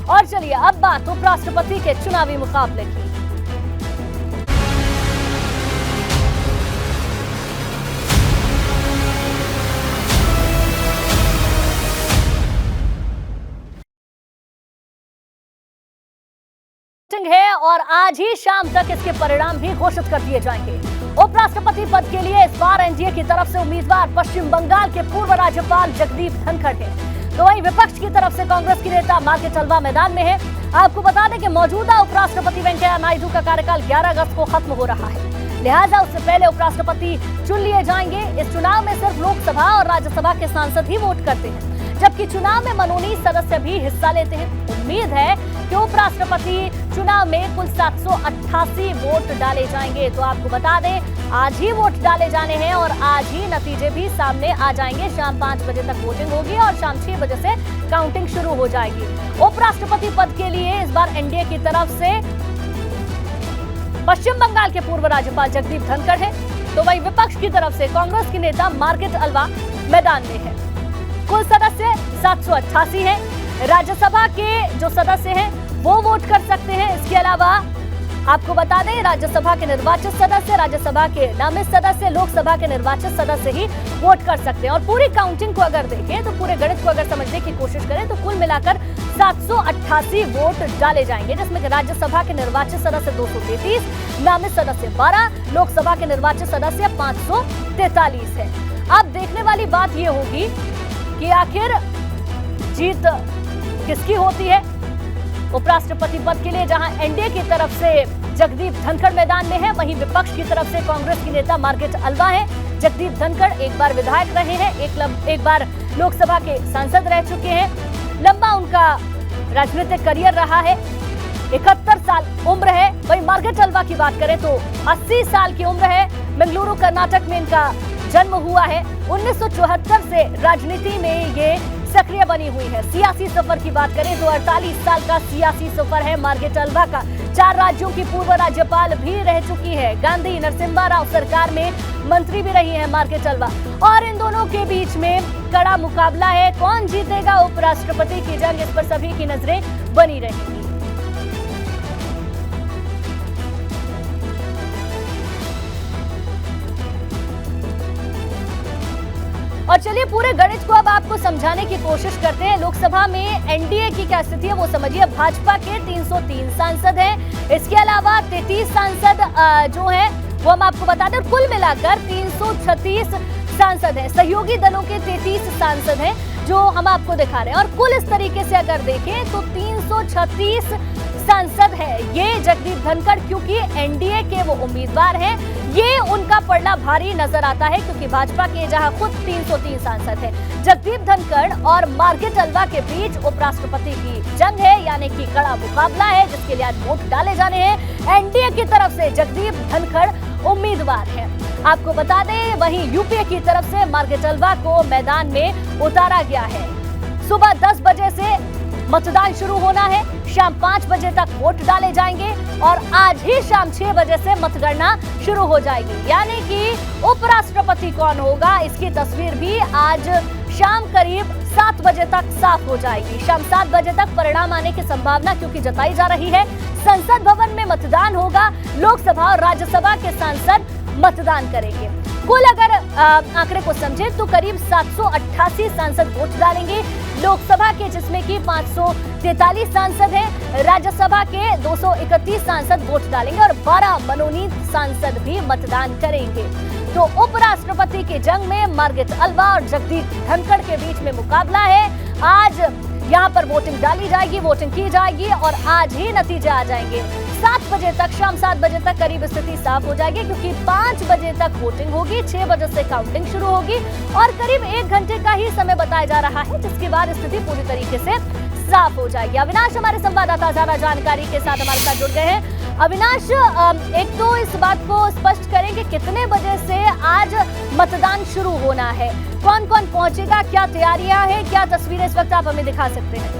और चलिए अब बात उपराष्ट्रपति के चुनावी मुकाबले की। है और आज ही शाम तक इसके परिणाम भी घोषित कर दिए जाएंगे। उपराष्ट्रपति पद के लिए इस बार एनडीए की तरफ से उम्मीदवार पश्चिम बंगाल के पूर्व राज्यपाल जगदीप धनखड़ हैं। तो वहीं विपक्ष की तरफ से कांग्रेस की नेता मार्केटलवा मैदान में है। आपको बता दें कि मौजूदा उपराष्ट्रपति वेंकैया नायडू का कार्यकाल 11 अगस्त को खत्म हो रहा है, लिहाजा उससे पहले उपराष्ट्रपति चुन लिए जाएंगे। इस चुनाव में सिर्फ लोकसभा और राज्यसभा के सांसद ही वोट करते हैं, जबकि चुनाव में मनोनीत सदस्य भी हिस्सा लेते हैं। उम्मीद है कि उपराष्ट्रपति चुनाव में कुल 788 वोट डाले जाएंगे। तो आपको बता दें आज ही वोट डाले जाने हैं और आज ही नतीजे भी सामने आ जाएंगे। शाम 5 बजे तक वोटिंग होगी और शाम 6 बजे से काउंटिंग शुरू हो जाएगी। उपराष्ट्रपति पद के लिए इस बार एनडीए की तरफ से पश्चिम बंगाल के पूर्व राज्यपाल जगदीप धनखड़ है, तो वहीं विपक्ष की तरफ से कांग्रेस की नेता मार्केटलवा मैदान में है। कुल सदस्य 788 हैं। राज्यसभा के जो सदस्य हैं वो वोट कर सकते हैं। इसके अलावा आपको बता दें राज्यसभा के निर्वाचित सदस्य, राज्यसभा के नामित सदस्य, लोकसभा के निर्वाचित सदस्य ही वोट कर सकते हैं। और पूरी काउंटिंग को अगर देखें तो पूरे गणित को अगर समझने की कोशिश करें तो कुल मिलाकर 788 वोट डाले जाएंगे, जिसमें राज्यसभा के निर्वाचित सदस्य 233, नामित सदस्य 12, लोकसभा के निर्वाचित सदस्य 543 है। अब देखने वाली बात यह होगी कि आखिर जीत किसकी होती है उपराष्ट्रपति पद के लिए, जहां एनडीए की तरफ से जगदीप धनखड़ मैदान में है, वहीं विपक्ष की तरफ से कांग्रेस की नेता मार्केटलवा है। जगदीप धनखड़ एक बार विधायक रहे हैं, एक बार लोकसभा के सांसद रह चुके हैं। लंबा उनका राजनीतिक करियर रहा है, 71 साल उम्र है। वहीं मार्केटलवा की बात करें तो 80 साल की उम्र है। बेंगलुरु कर्नाटक में इनका जन्म हुआ है। 1974 से राजनीति में ये सक्रिय बनी हुई है। सियासी सफर की बात करें तो 48 साल का सियासी सफर है मार्केटलवा का। 4 राज्यों की पूर्व राज्यपाल भी रह चुकी है। गांधी नरसिम्हा राव सरकार में मंत्री भी रही है मार्केटलवा। और इन दोनों के बीच में कड़ा मुकाबला है। कौन जीतेगा उपराष्ट्रपति की जंग, इस पर सभी की नजरें बनी रहेंगी। और चलिए पूरे गणित को अब आपको समझाने की कोशिश करते हैं। लोकसभा में एनडीए की क्या स्थिति है वो समझिए। भाजपा के 303 सांसद हैं। इसके अलावा 33 सांसद जो हैं वो हम आपको बता दें, कुल मिलाकर 336 सांसद हैं। सहयोगी दलों के 33 सांसद हैं जो हम आपको दिखा रहे हैं। और कुल इस तरीके से अगर देखें तो 336 सांसद है ये जगदीप धनखड़, क्योंकि एनडीए के वो उम्मीदवार हैं। ये उनका पड़ना भारी नजर आता है क्योंकि भाजपा के जहां खुद 303 सांसद हैं। जगदीप धनखड़ और मार्केटलवा के बीच उपराष्ट्रपति की जंग है, यानी कि कड़ा मुकाबला है जिसके लिए आज वोट डाले जाने हैं। एनडीए की तरफ से जगदीप धनखड़ उम्मीदवार है। आपको बता दें वहीं यूपीए की तरफ से मार्केटलवा को मैदान में उतारा गया है। सुबह 10 बजे से मतदान शुरू होना है, शाम 5 बजे तक वोट डाले जाएंगे और आज ही शाम 6 बजे से मतगणना शुरू हो जाएगी। यानी कि उपराष्ट्रपति कौन होगा इसकी तस्वीर भी आज शाम करीब 7 बजे तक साफ हो जाएगी। शाम 7 बजे तक परिणाम आने की संभावना क्योंकि जताई जा रही है। संसद भवन में मतदान होगा, लोकसभा और राज्यसभा के सांसद मतदान करेंगे। कुल अगर आंकड़े को समझे तो करीब 788 सांसद वोट डालेंगे। लोकसभा के जिसमें कि 543 सांसद हैं, राज्यसभा के 231 सांसद वोट डालेंगे और 12 मनोनीत सांसद भी मतदान करेंगे। तो उपराष्ट्रपति की जंग में मार्केटलवा और जगदीप धनखड़ के बीच में मुकाबला है। आज यहाँ पर वोटिंग डाली जाएगी, वोटिंग की जाएगी और आज ही नतीजे आ जाएंगे। 7 बजे तक, शाम 7 बजे तक करीब स्थिति साफ हो जाएगी क्योंकि 5 बजे तक वोटिंग होगी, 6 बजे से काउंटिंग शुरू होगी और करीब 1 घंटे का ही समय बताया जा रहा है, जिसके बाद स्थिति पूरी तरीके से साफ हो जाएगी। अविनाश हमारे संवाददाता ज्यादा जानकारी के साथ हमारे साथ जुड़ गए हैं। अविनाश, एक तो इस बात को स्पष्ट करें कि कितने बजे से आज मतदान शुरू होना है, कौन कौन पहुंचेगा, क्या तैयारियां हैं, क्या तस्वीरें इस वक्त आप हमें दिखा सकते हैं?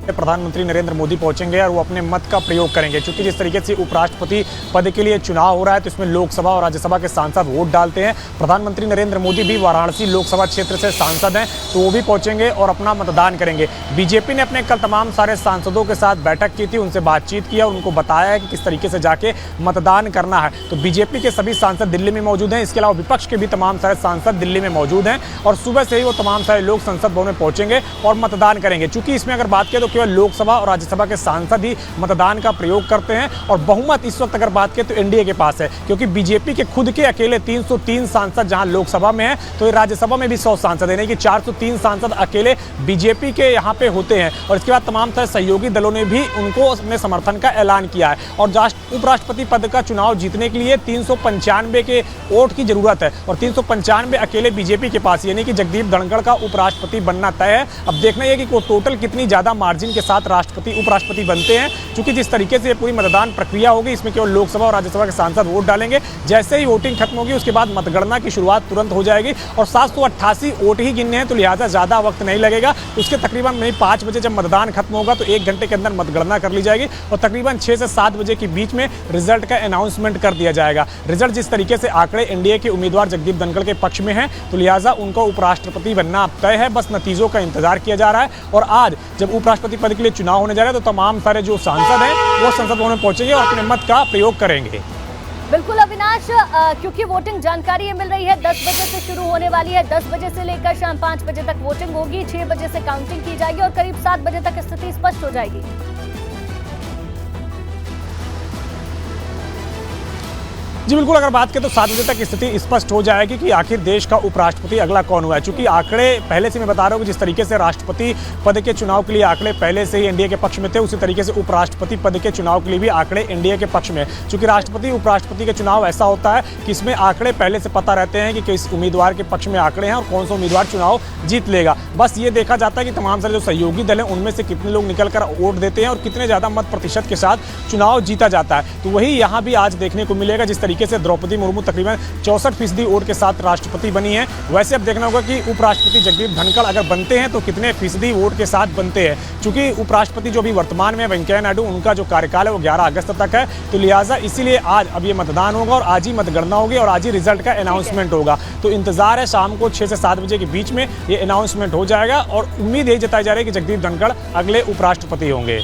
प्रधानमंत्री नरेंद्र मोदी पहुंचेंगे और वो अपने मत का प्रयोग करेंगे, क्योंकि जिस तरीके से उपराष्ट्रपति पद के लिए चुनाव हो रहा है तो इसमें लोकसभा और राज्यसभा के सांसद वोट डालते हैं। प्रधानमंत्री नरेंद्र मोदी भी वाराणसी लोकसभा क्षेत्र से सांसद हैं, तो वो भी पहुंचेंगे और अपना मतदान करेंगे। बीजेपी ने अपने कल तमाम सारे सांसदों के साथ बैठक की थी, उनसे बातचीत किया और उनको बताया है कि किस तरीके से जाके मतदान करना है। तो बीजेपी के सभी सांसद दिल्ली में मौजूद हैं, इसके अलावा विपक्ष के भी तमाम सारे सांसद दिल्ली में मौजूद हैं और सुबह से ही वो तमाम सारे लोग संसद भवन में पहुंचेंगे और मतदान करेंगे। चूंकि इसमें अगर बात करें तो केवल लोकसभा और राज्यसभा के सांसद ही मतदान का प्रयोग करते हैं और बहुमत इस वक्त अगर बात करें तो एनडीए के पास है, क्योंकि बीजेपी के खुद के अकेले 303 सांसद जहां लोकसभा में है तो राज्यसभा में भी 100 सांसद है, यानी कि 403 सांसद अकेले बीजेपी के यहां पे होते हैं। और इसके बाद तमाम तरह सहयोगी दलों ने भी उनको अपने समर्थन का ऐलान किया है और उपराष्ट्रपति पद का चुनाव जीतने के लिए 395 के वोट की जरूरत है और 395 अकेले बीजेपी के पास, यानी कि जगदीप धनखड़ का उपराष्ट्रपति बनना तय है। अब देखना है कि टोटल कितनी ज्यादा मार्जिन के साथ उपराष्ट्रपति बनते हैं, क्योंकि जिस तरीके से ये पूरी मतदान प्रक्रिया होगी इसमें केवल लोकसभा और राज्यसभा के सांसद वोट डालेंगे। जैसे ही वोटिंग खत्म होगी उसके बाद मतगणना की शुरुआत तुरंत हो जाएगी और 788 वोट ही गिनने हैं, तो लिहाजा ज्यादा वक्त नहीं लगेगा। उसके तकरीबन 5 बजे जब मतदान खत्म होगा तो 1 घंटे के अंदर मतगणना कर ली जाएगी और तकरीबन 6 से 7 बजे के बीच में रिजल्ट का अनाउंसमेंट कर दिया जाएगा। रिजल्ट जिस तरीके से आंकड़े एनडीए के उम्मीदवार जगदीप धनखड़ के पक्ष में है तो लिहाजा उनको उपराष्ट्रपति बनना अब तय है, बस नतीजों का इंतजार किया जा रहा है। और आज जब उपराष्ट्रपति पद के लिए चुनाव होने जा रहा है तो तमाम सारे जो सांसद हैं वो संसद भवन में पहुंचेंगे और अपने मत का प्रयोग करेंगे। बिल्कुल अविनाश, क्योंकि वोटिंग जानकारी ये मिल रही है 10 बजे से शुरू होने वाली है, 10 बजे से लेकर शाम 5 बजे तक वोटिंग होगी, 6 बजे से काउंटिंग की जाएगी और करीब 7 बजे तक स्थिति स्पष्ट हो जाएगी। जी बिल्कुल, अगर बात करें तो 7 बजे तक स्थिति स्पष्ट हो जाएगी कि आखिर देश का उपराष्ट्रपति अगला कौन हुआ है। चूंकि आंकड़े पहले से मैं बता रहा हूँ कि जिस तरीके से राष्ट्रपति पद के चुनाव के लिए आंकड़े पहले से ही एनडीए के पक्ष में थे, उसी तरीके से उपराष्ट्रपति पद के चुनाव के लिए भी आंकड़े एनडीए के पक्ष में। चूंकि राष्ट्रपति उपराष्ट्रपति के चुनाव ऐसा होता है कि इसमें आंकड़े पहले से पता रहते हैं कि किस उम्मीदवार के पक्ष में आंकड़े हैं और कौन सा उम्मीदवार चुनाव जीत लेगा। बस ये देखा जाता है कि तमाम सारे जो सहयोगी दल हैं उनमें से कितने लोग निकल कर वोट देते हैं और कितने ज्यादा मत प्रतिशत के साथ चुनाव जीता जाता है। तो वही यहाँ भी आज देखने को मिलेगा। जिस तरीके से द्रौपदी मुर्मू तकरीबन 64% वोट के साथ राष्ट्रपति बनी है, वैसे अब देखना होगा कि उपराष्ट्रपति जगदीप धनखड़ अगर बनते हैं तो कितने फीसदी वोट के साथ बनते हैं। चूंकि उपराष्ट्रपति जो भी वर्तमान में वेंकैया नायडू, उनका जो कार्यकाल है वो 11 अगस्त तक है, तो लिहाजा इसीलिए आज अब ये मतदान होगा और आज ही मतगणना होगी और आज ही रिजल्ट का अनाउंसमेंट होगा। तो इंतजार है शाम को 6 से 7 बजे के बीच में ये अनाउंसमेंट हो जाएगा और उम्मीद यही जताई जा रही है कि जगदीप धनखड़ अगले उपराष्ट्रपति होंगे।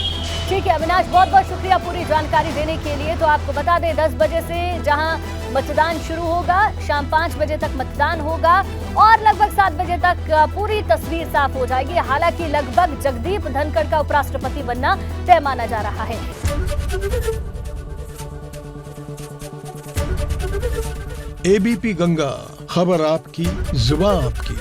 ठीक है अविनाश, बहुत बहुत शुक्रिया पूरी जानकारी देने के लिए। तो आपको बता दें 10 बजे से जहां मतदान शुरू होगा, शाम 5 बजे तक मतदान होगा और लगभग 7 बजे तक पूरी तस्वीर साफ हो जाएगी। हालांकि लगभग जगदीप धनखड़ का उपराष्ट्रपति बनना तय माना जा रहा है। एबीपी गंगा, खबर आपकी, जुबान आपकी।